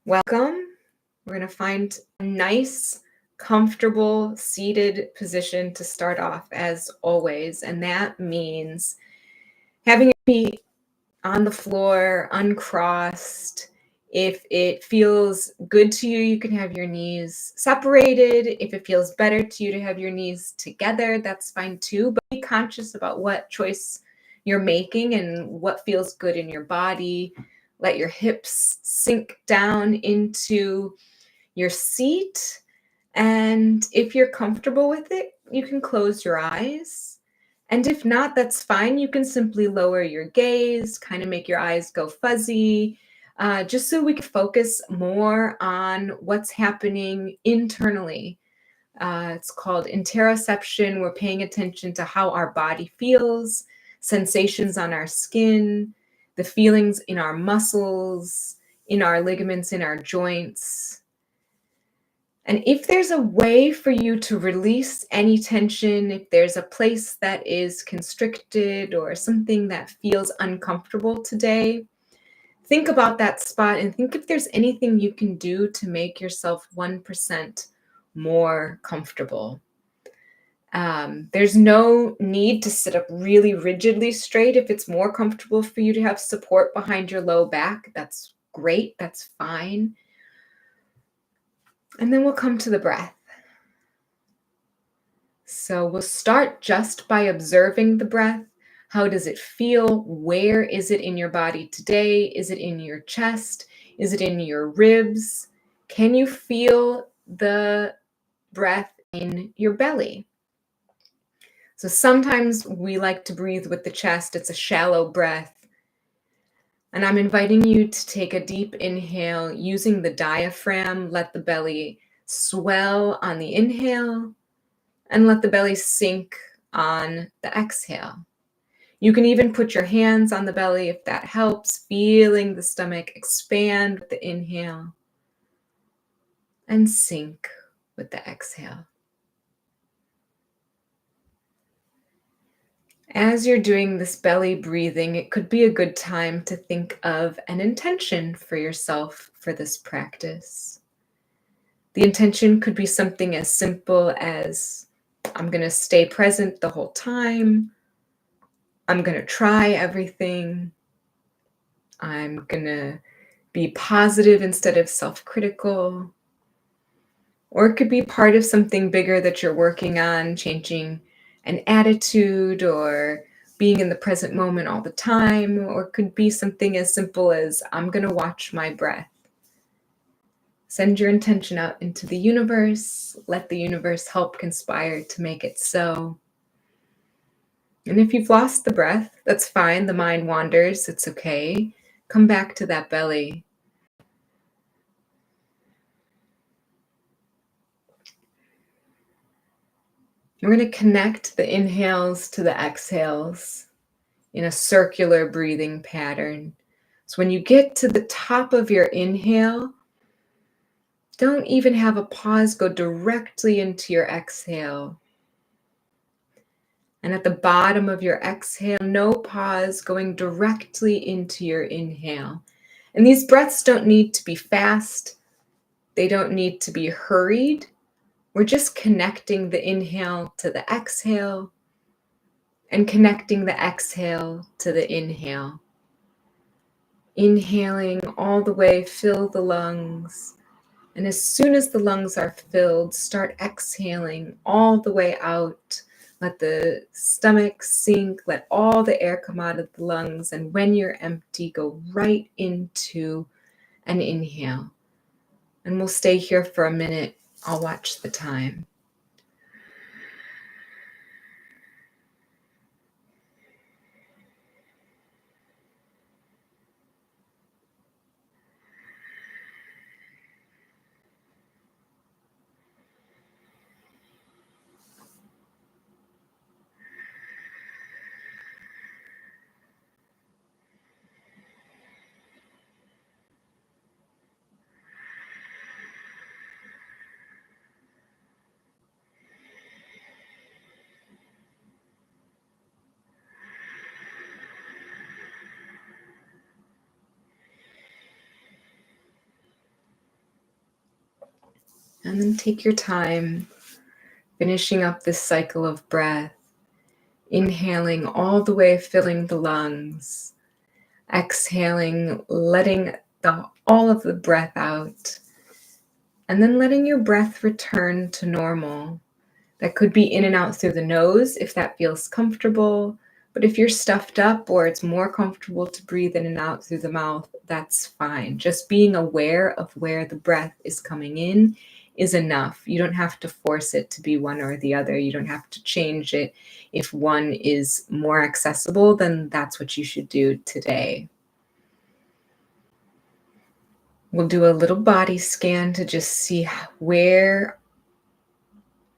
Welcome. We're going to find a nice, comfortable, seated position to start off as always. And that means having your feet on the floor, uncrossed. If it feels good to you, you can have your knees separated. If it feels better to you to have your knees together, that's fine too. But be conscious about what choice you're making and what feels good in your body. Let your hips sink down into your seat. And if you're comfortable with it, you can close your eyes. And if not, that's fine. You can simply lower your gaze, kind of make your eyes go fuzzy, just so we can focus more on what's happening internally. It's called interoception. We're paying attention to how our body feels, sensations on our skin, the feelings in our muscles, in our ligaments, in our joints. And if there's a way for you to release any tension, if there's a place that is constricted or something that feels uncomfortable today, think about that spot and think if there's anything you can do to make yourself 1% more comfortable. There's no need to sit up really rigidly straight. If it's more comfortable for you to have support behind your low back, that's great, that's fine. And then we'll come to the breath. So we'll start just by observing the breath. How does it feel? Where is it in your body today? Is it in your chest? Is it in your ribs? Can you feel the breath in your belly? So sometimes we like to breathe with the chest. It's a shallow breath. And I'm inviting you to take a deep inhale using the diaphragm. Let the belly swell on the inhale and let the belly sink on the exhale. You can even put your hands on the belly if that helps, feeling the stomach expand with the inhale and sink with the exhale. As you're doing this belly breathing, it could be a good time to think of an intention for yourself for this practice. The intention could be something as simple as, I'm going to stay present the whole time. I'm going to try everything. I'm going to be positive instead of self-critical. Or it could be part of something bigger that you're working on, changing an attitude or being in the present moment all the time. Or it could be something as simple as, I'm going to watch my breath. Send your intention out into the universe. Let the universe help conspire to make it so. And if you've lost the breath, that's fine. The mind wanders. It's okay. Come back to that belly. We're going to connect the inhales to the exhales in a circular breathing pattern. So when you get to the top of your inhale, don't even have a pause. Go directly into your exhale. And at the bottom of your exhale, no pause, going directly into your inhale. And these breaths don't need to be fast. They don't need to be hurried. We're just connecting the inhale to the exhale and connecting the exhale to the inhale. Inhaling all the way, fill the lungs. And as soon as the lungs are filled, start exhaling all the way out. Let the stomach sink, let all the air come out of the lungs. And when you're empty, go right into an inhale. And we'll stay here for a minute. I'll watch the time. And then take your time, finishing up this cycle of breath, inhaling all the way, filling the lungs, exhaling, letting all of the breath out, and then letting your breath return to normal. That could be in and out through the nose if that feels comfortable. But if you're stuffed up or it's more comfortable to breathe in and out through the mouth, that's fine. Just being aware of where the breath is coming in is enough. You don't have to force it to be one or the other. You don't have to change it. If one is more accessible, then that's what you should do today. We'll do a little body scan to just see where,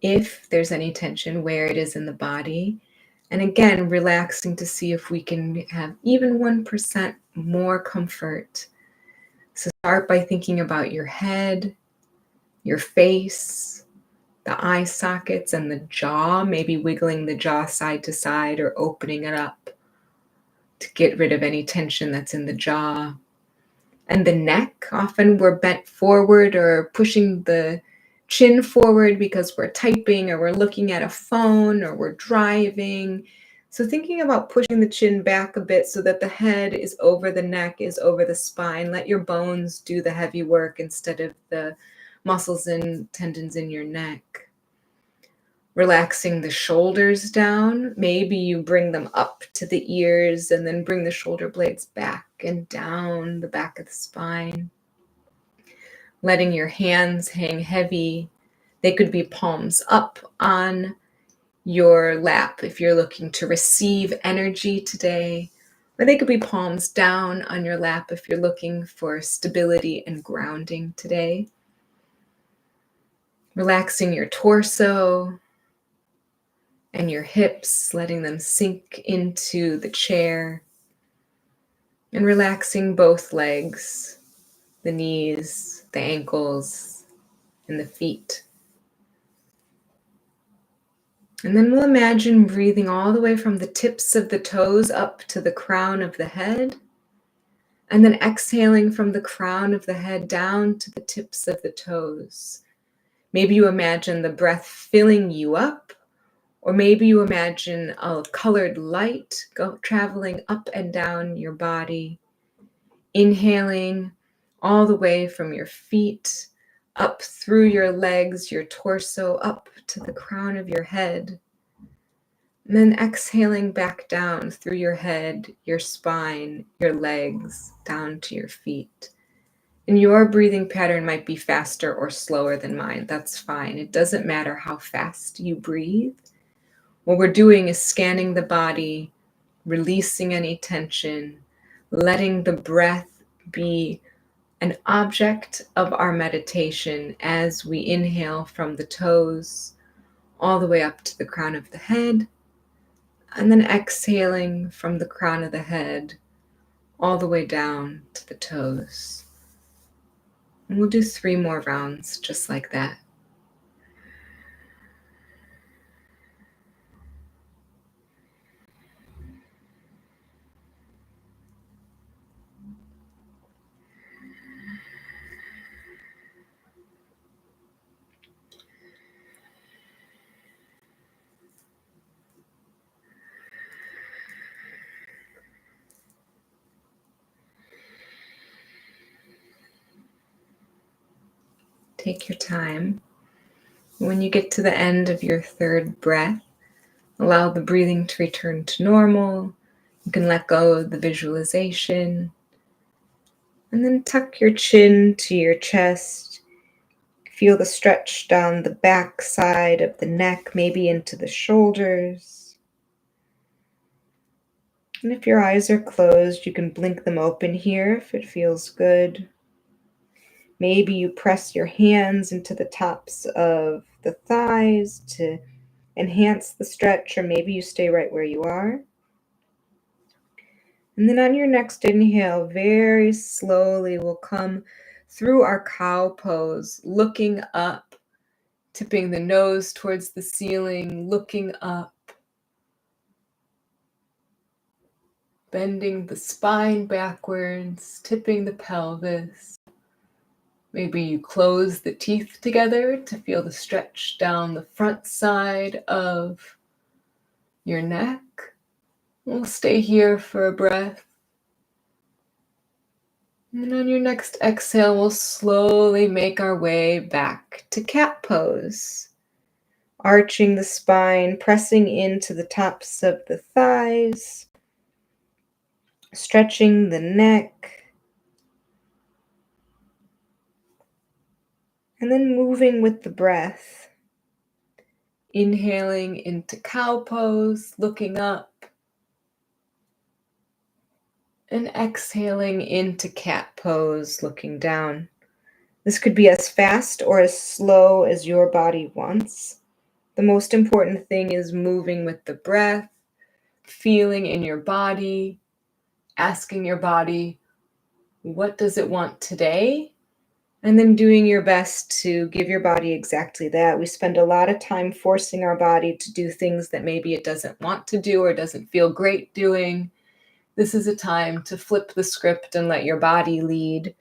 if there's any tension, where it is in the body. And again, relaxing to see if we can have even 1% more comfort. So start by thinking about your head, your face, the eye sockets, and the jaw, maybe wiggling the jaw side to side or opening it up to get rid of any tension that's in the jaw. And the neck, often we're bent forward or pushing the chin forward because we're typing or we're looking at a phone or we're driving. So thinking about pushing the chin back a bit so that the head is over the neck, is over the spine. Let your bones do the heavy work instead of the muscles and tendons in your neck. Relaxing the shoulders down. Maybe you bring them up to the ears and then bring the shoulder blades back and down the back of the spine. Letting your hands hang heavy. They could be palms up on your lap if you're looking to receive energy today, or they could be palms down on your lap if you're looking for stability and grounding today. Relaxing your torso and your hips, letting them sink into the chair, and relaxing both legs, the knees, the ankles, and the feet. And then we'll imagine breathing all the way from the tips of the toes up to the crown of the head, and then exhaling from the crown of the head down to the tips of the toes. Maybe you imagine the breath filling you up, or maybe you imagine a colored light traveling up and down your body, inhaling all the way from your feet, up through your legs, your torso, up to the crown of your head. And then exhaling back down through your head, your spine, your legs, down to your feet. And your breathing pattern might be faster or slower than mine. That's fine. It doesn't matter how fast you breathe. What we're doing is scanning the body, releasing any tension, letting the breath be an object of our meditation as we inhale from the toes all the way up to the crown of the head, and then exhaling from the crown of the head all the way down to the toes. And we'll do 3 more rounds just like that. Take your time. When you get to the end of your 3rd breath, allow the breathing to return to normal. You can let go of the visualization. And then tuck your chin to your chest. Feel the stretch down the back side of the neck, maybe into the shoulders. And if your eyes are closed, you can blink them open here if it feels good. Maybe you press your hands into the tops of the thighs to enhance the stretch, or maybe you stay right where you are. And then on your next inhale, very slowly we'll come through our cow pose, looking up, tipping the nose towards the ceiling, looking up, bending the spine backwards, tipping the pelvis. Maybe you close the teeth together to feel the stretch down the front side of your neck. We'll stay here for a breath. And on your next exhale, we'll slowly make our way back to cat pose. Arching the spine, pressing into the tops of the thighs, stretching the neck, and then moving with the breath. Inhaling into cow pose, looking up, and exhaling into cat pose, looking down. This could be as fast or as slow as your body wants. The most important thing is moving with the breath, feeling in your body, asking your body, what does it want today? And then doing your best to give your body exactly that. We spend a lot of time forcing our body to do things that maybe it doesn't want to do or doesn't feel great doing. This is a time to flip the script and let your body lead.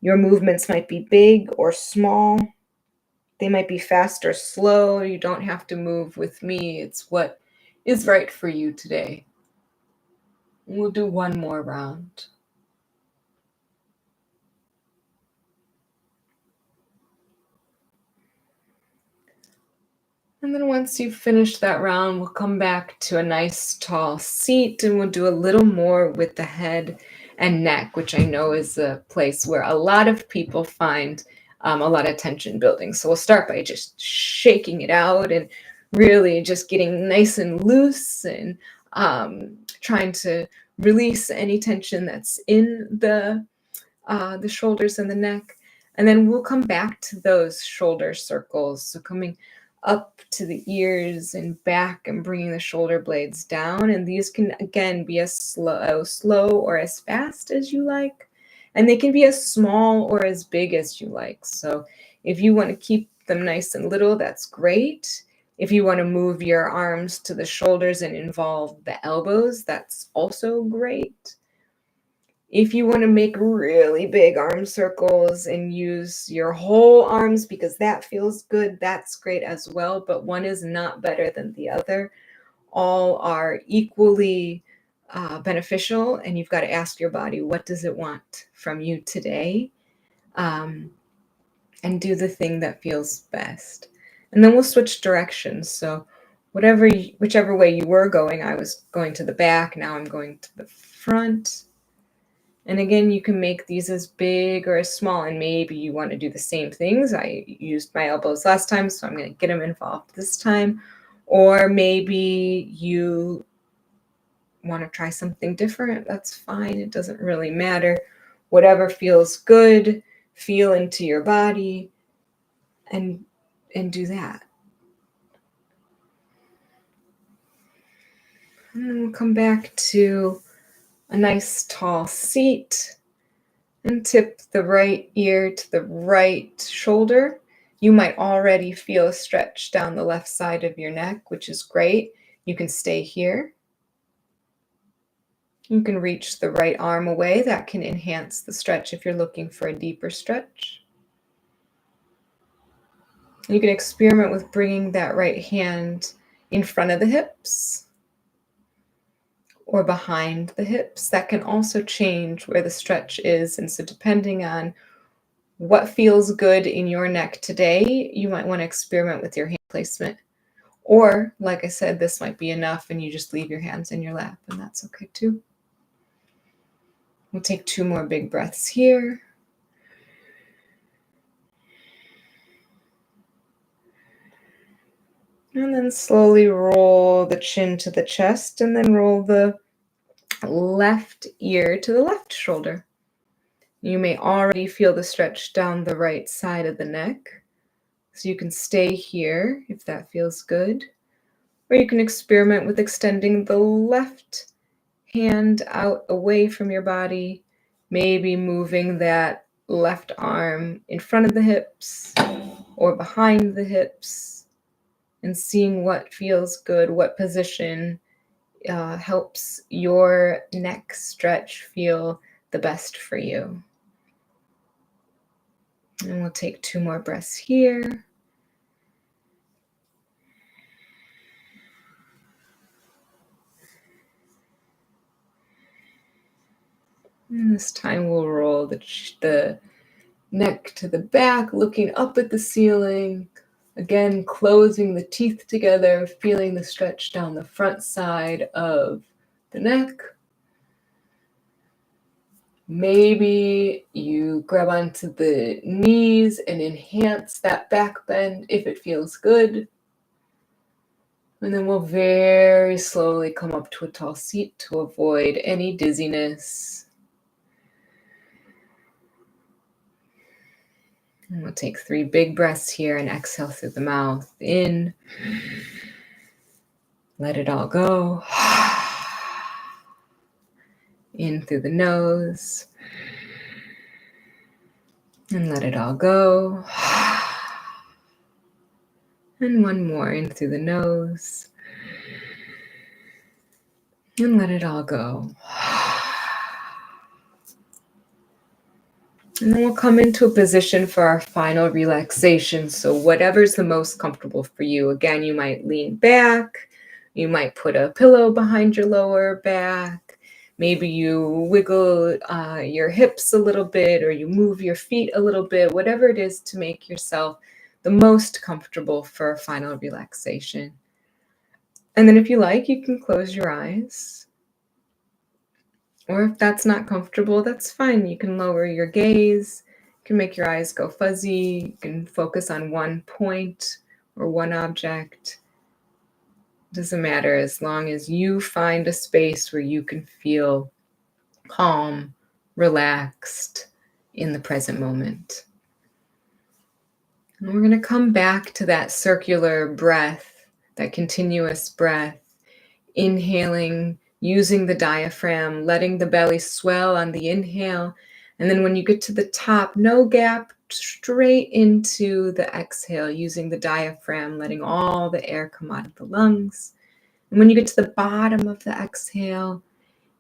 Your movements might be big or small. They might be fast or slow. You don't have to move with me. It's what is right for you today. We'll do one more round. And then once you've finished that round, we'll come back to a nice tall seat and we'll do a little more with the head and neck, which I know is a place where a lot of people find a lot of tension building. So we'll start by just shaking it out and really just getting nice and loose and trying to release any tension that's in the shoulders and the neck. And then we'll come back to those shoulder circles. So coming up to the ears and back and bringing the shoulder blades down. And these can, again, be as slow or as fast as you like. And they can be as small or as big as you like. So if you want to keep them nice and little, that's great. If you want to move your arms to the shoulders and involve the elbows, that's also great. If you want to make really big arm circles and use your whole arms because that feels good, that's great as well. But one is not better than the other. All are equally beneficial, and you've got to ask your body, what does it want from you today? And do the thing that feels best. And then we'll switch directions. So whichever way you were going, I was going to the back, now I'm going to the front. And again, you can make these as big or as small, and maybe you want to do the same things. I used my elbows last time, so I'm going to get them involved this time. Or maybe you want to try something different. That's fine. It doesn't really matter. Whatever feels good, feel into your body and do that. And then we'll come back to a nice tall seat. And tip the right ear to the right shoulder. You might already feel a stretch down the left side of your neck, which is great. You can stay here. You can reach the right arm away. That can enhance the stretch if you're looking for a deeper stretch. You can experiment with bringing that right hand in front of the hips or behind the hips. That can also change where the stretch is. And so depending on what feels good in your neck today, you might want to experiment with your hand placement. Or, like I said, this might be enough and you just leave your hands in your lap, and that's okay too. We'll take 2 more big breaths here. And then slowly roll the chin to the chest and then roll the left ear to the left shoulder. You may already feel the stretch down the right side of the neck. So you can stay here if that feels good. Or you can experiment with extending the left hand out away from your body, maybe moving that left arm in front of the hips or behind the hips, and seeing what feels good, what position helps your neck stretch feel the best for you. And we'll take 2 more breaths here. And this time we'll roll the neck to the back, looking up at the ceiling. Again, closing the teeth together, feeling the stretch down the front side of the neck. Maybe you grab onto the knees and enhance that back bend if it feels good. And then we'll very slowly come up to a tall seat to avoid any dizziness. And we'll take 3 big breaths here and exhale through the mouth. In. Let it all go. In through the nose. And let it all go. And one more in through the nose. And let it all go. And then we'll come into a position for our final relaxation. So whatever's the most comfortable for you. Again, you might lean back. You might put a pillow behind your lower back. Maybe you wiggle your hips a little bit, or you move your feet a little bit, whatever it is to make yourself the most comfortable for a final relaxation. And then if you like, you can close your eyes. Or if that's not comfortable, that's fine. You can lower your gaze. You can make your eyes go fuzzy. You can focus on one point or one object. Doesn't matter, as long as you find a space where you can feel calm, relaxed in the present moment. And we're going to come back to that circular breath, that continuous breath, inhaling, using the diaphragm, letting the belly swell on the inhale. And then when you get to the top, no gap, straight into the exhale, using the diaphragm, letting all the air come out of the lungs. And when you get to the bottom of the exhale,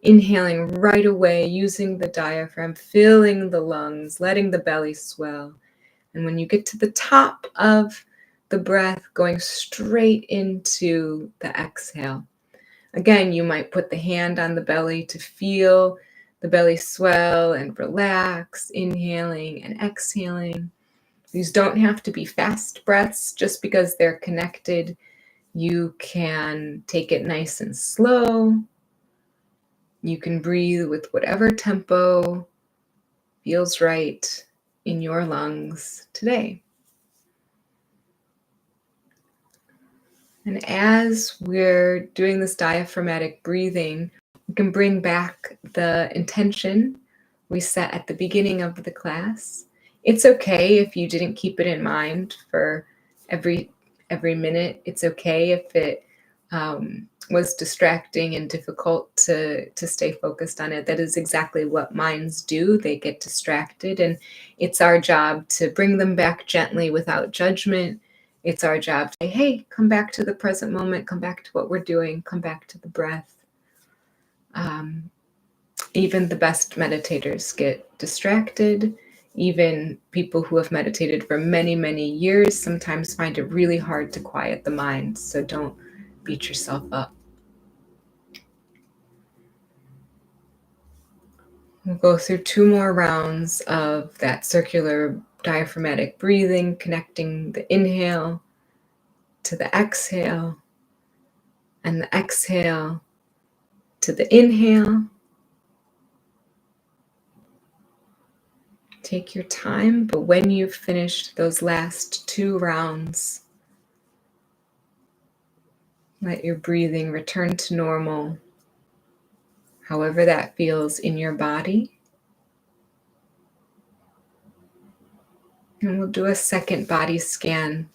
inhaling right away, using the diaphragm, filling the lungs, letting the belly swell. And when you get to the top of the breath, going straight into the exhale. Again, you might put the hand on the belly to feel the belly swell and relax, inhaling and exhaling. These don't have to be fast breaths just because they're connected. You can take it nice and slow. You can breathe with whatever tempo feels right in your lungs today. And as we're doing this diaphragmatic breathing, we can bring back the intention we set at the beginning of the class. It's okay if you didn't keep it in mind for every minute. It's okay if it was distracting and difficult to stay focused on it. That is exactly what minds do. They get distracted, and it's our job to bring them back gently without judgment. It's our job to say, hey, come back to the present moment, come back to what we're doing, come back to the breath. Even the best meditators get distracted. Even people who have meditated for many, many years sometimes find it really hard to quiet the mind. So don't beat yourself up. We'll go through 2 more rounds of that circular diaphragmatic breathing, connecting the inhale to the exhale, and the exhale to the inhale. Take your time, but when you've finished those last 2 rounds, let your breathing return to normal, however that feels in your body. And we'll do a second body scan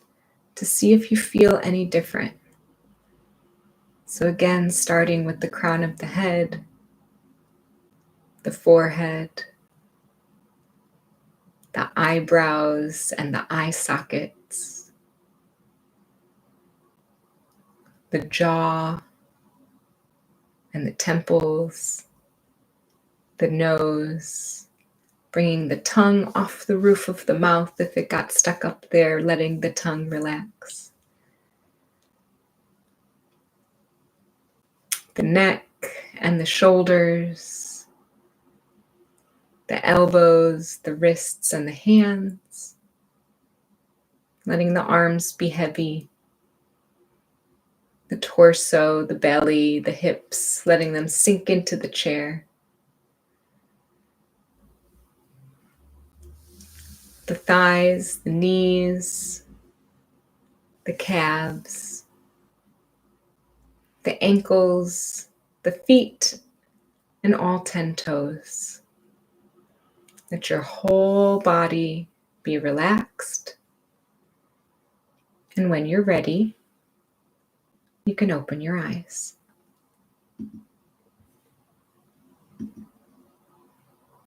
to see if you feel any different. So again, starting with the crown of the head, the forehead, the eyebrows and the eye sockets, the jaw and the temples, the nose, Bringing the tongue off the roof of the mouth if it got stuck up there, letting the tongue relax. The neck and the shoulders, the elbows, the wrists, and the hands. Letting the arms be heavy. The torso, the belly, the hips, letting them sink into the chair. The thighs, the knees, the calves, the ankles, the feet, and all 10 toes. Let your whole body be relaxed. And when you're ready, you can open your eyes.